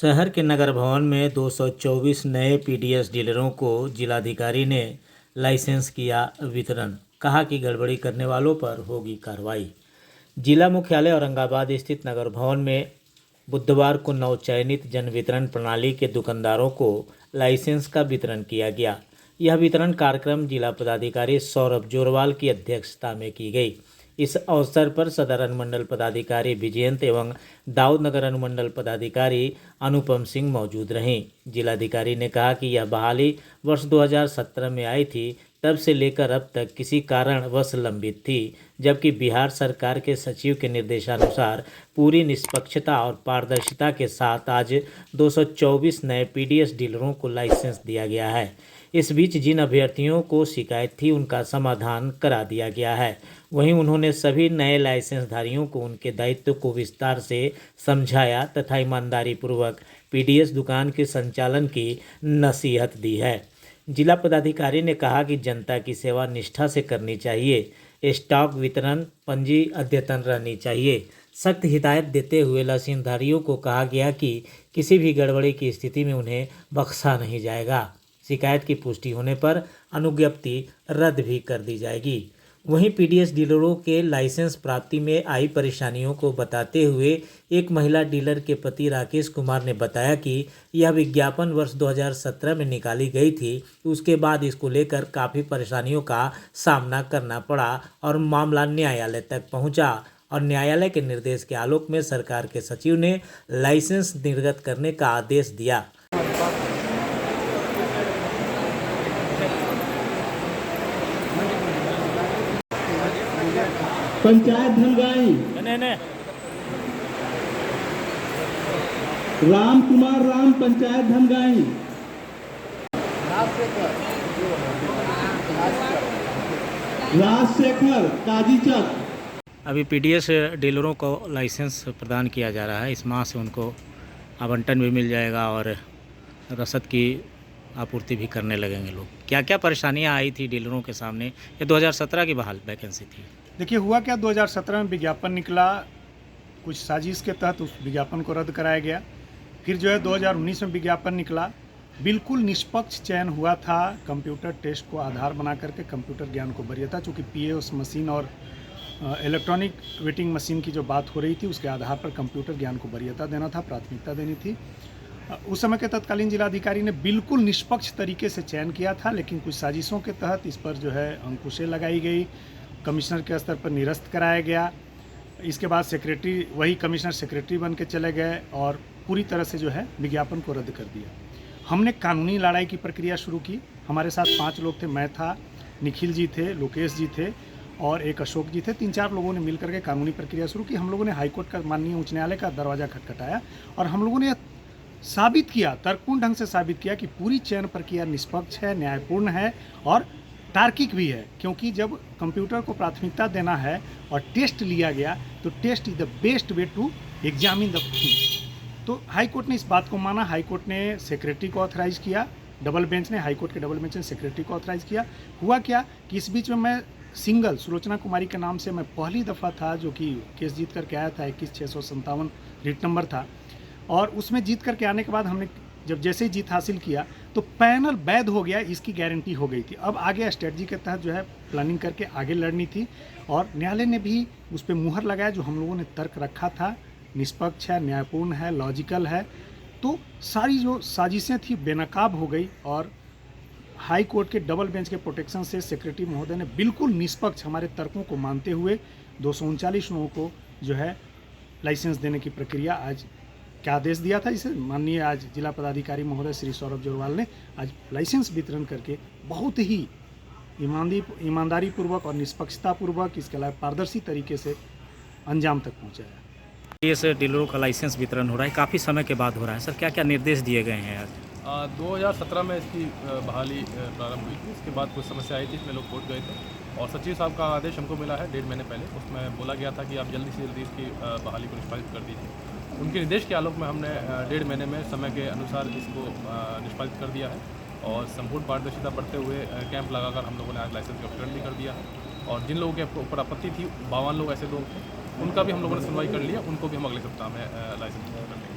शहर के नगर भवन में 224 नए पीडीएस डीलरों को जिलाधिकारी ने लाइसेंस किया वितरण। कहा कि गड़बड़ी करने वालों पर होगी कार्रवाई। जिला मुख्यालय औरंगाबाद स्थित नगर भवन में बुधवार को नवचयनित जन वितरण प्रणाली के दुकानदारों को लाइसेंस का वितरण किया गया। यह वितरण कार्यक्रम जिला पदाधिकारी सौरभ जोरवाल की अध्यक्षता में की गई। इस अवसर पर सदर अनुमंडल पदाधिकारी विजयंत एवं दाऊद नगर अनुमंडल पदाधिकारी अनुपम सिंह मौजूद रहीं। जिलाधिकारी ने कहा कि यह बहाली वर्ष 2017 में आई थी, तब से लेकर अब तक किसी कारणवश लंबित थी, जबकि बिहार सरकार के सचिव के निर्देशानुसार पूरी निष्पक्षता और पारदर्शिता के साथ आज 224 नए पीडीएस डीलरों को लाइसेंस दिया गया है। इस बीच जिन अभ्यर्थियों को शिकायत थी, उनका समाधान करा दिया गया है। वहीं उन्होंने सभी नए लाइसेंसधारियों को उनके दायित्व को विस्तार से समझाया तथा ईमानदारी पूर्वक पीडीएस दुकान के संचालन की नसीहत दी है। जिला पदाधिकारी ने कहा कि जनता की सेवा निष्ठा से करनी चाहिए, स्टॉक वितरण पंजी अद्यतन रहनी चाहिए। सख्त हिदायत देते हुए लाइसेंसधारियों को कहा गया कि किसी भी गड़बड़ी की स्थिति में उन्हें बख्शा नहीं जाएगा। शिकायत की पुष्टि होने पर अनुज्ञप्ति रद्द भी कर दी जाएगी। वहीं पीडीएस डीलरों के लाइसेंस प्राप्ति में आई परेशानियों को बताते हुए एक महिला डीलर के पति राकेश कुमार ने बताया कि यह विज्ञापन वर्ष 2017 में निकाली गई थी। उसके बाद इसको लेकर काफ़ी परेशानियों का सामना करना पड़ा और मामला न्यायालय तक पहुंचा और न्यायालय के निर्देश के आलोक में सरकार के सचिव ने लाइसेंस निर्गत करने का आदेश दिया। पंचायत धनगाई राम कुमार राम पंचायत धनगाई राजशेखर काजीचक। अभी पीडीएस डीलरों को लाइसेंस प्रदान किया जा रहा है। इस माह से उनको आवंटन भी मिल जाएगा और रसद की आपूर्ति भी करने लगेंगे लोग। क्या क्या परेशानियां आई थी डीलरों के सामने? ये 2017 की बहाल वैकेंसी थी। देखिए, हुआ क्या, 2017 में विज्ञापन निकला, कुछ साजिश के तहत उस विज्ञापन को रद्द कराया गया। फिर जो है 2019 में विज्ञापन निकला, बिल्कुल निष्पक्ष चयन हुआ था। कंप्यूटर टेस्ट को आधार बना करके कंप्यूटर ज्ञान को वरीयता, चूँकि पीएओएस मशीन और इलेक्ट्रॉनिक वेटिंग मशीन की जो बात हो रही थी, उसके आधार पर कंप्यूटर ज्ञान को वरीयता देना था, प्राथमिकता देनी थी। उस समय के तत्कालीन जिलाधिकारी ने बिल्कुल निष्पक्ष तरीके से चयन किया था, लेकिन कुछ साजिशों के तहत इस पर जो है अंकुशें लगाई गई, कमिश्नर के स्तर पर निरस्त कराया गया। इसके बाद सेक्रेटरी, वही कमिश्नर सेक्रेटरी बन के चले गए और पूरी तरह से जो है विज्ञापन को रद्द कर दिया। हमने कानूनी लड़ाई की प्रक्रिया शुरू की। हमारे साथ 5 लोग थे, मैं था, निखिल जी थे, लोकेश जी थे और एक अशोक जी थे। 3-4 लोगों ने मिलकर के कानूनी प्रक्रिया शुरू की। हम लोगों ने हाईकोर्ट का, माननीय उच्च न्यायालय का दरवाज़ा खटखटाया और हम लोगों ने साबित किया, तर्कपूर्ण ढंग से साबित किया कि पूरी चयन प्रक्रिया निष्पक्ष है, न्यायपूर्ण है और तार्किक भी है। क्योंकि जब कंप्यूटर को प्राथमिकता देना है और टेस्ट लिया गया, तो test is the best way to examine the things. तो हाई कोर्ट ने इस बात को माना। हाई कोर्ट ने सेक्रेटरी को ऑथराइज किया, डबल बेंच ने, हाई कोर्ट के डबल बेंच ने सेक्रेटरी को ऑथराइज किया। हुआ क्या कि इस बीच में मैं सिंगल सुलोचना कुमारी के नाम से मैं पहली दफ़ा था जो कि केस जीत करके आया था। 21,657 रिट नंबर था और उसमें जीत करके आने के बाद हमने जब जैसे ही जीत हासिल किया तो पैनल वैध हो गया, इसकी गारंटी हो गई थी। अब आगे स्ट्रेटजी के तहत जो है प्लानिंग करके आगे लड़नी थी और न्यायालय ने भी उस पर मुहर लगाया। जो हम लोगों ने तर्क रखा था, निष्पक्ष है, न्यायपूर्ण है, लॉजिकल है, तो सारी जो साजिशें थी बेनकाब हो गई और हाई कोर्ट के डबल बेंच के प्रोटेक्शन से सेक्रेटरी महोदय ने बिल्कुल निष्पक्ष हमारे तर्कों को मानते हुए 239 लोगों को जो है लाइसेंस देने की प्रक्रिया आज क्या आदेश दिया था। इसे माननीय आज जिला पदाधिकारी महोदय श्री सौरभ जोरवाल ने आज लाइसेंस वितरण करके बहुत ही ईमानदारी पूर्वक और निष्पक्षता पूर्वक, इसके अलावा पारदर्शी तरीके से अंजाम तक पहुंचाया। पीडीएस डीलरों का लाइसेंस वितरण हो रहा है, काफ़ी समय के बाद हो रहा है। सर, क्या क्या निर्देश दिए गए हैं आज? 2017 में इसकी बहाली प्रारंभ हुई थी। इसके बाद कुछ समस्या आई थी, इसमें लोग कोर्ट गए थे और सचिव साहब का आदेश हमको मिला है 1.5 महीने पहले। उसमें बोला गया था कि आप जल्दी से जल्दी इसकी बहाली को निष्पादित कर दीजिए। उनके निर्देश के आलोक में हमने 1.5 महीने में समय के अनुसार इसको निष्पादित कर दिया है और संपूर्ण पारदर्शिता बढ़ते हुए कैंप लगाकर हम लोगों ने आज लाइसेंस का वितरण भी कर दिया है। और जिन लोगों के ऊपर आपत्ति थी, 52 लोग ऐसे लोग थे, उनका भी हम लोगों ने सुनवाई कर लिया। उनको भी हम अगले सप्ताह में लाइसेंस कर देंगे।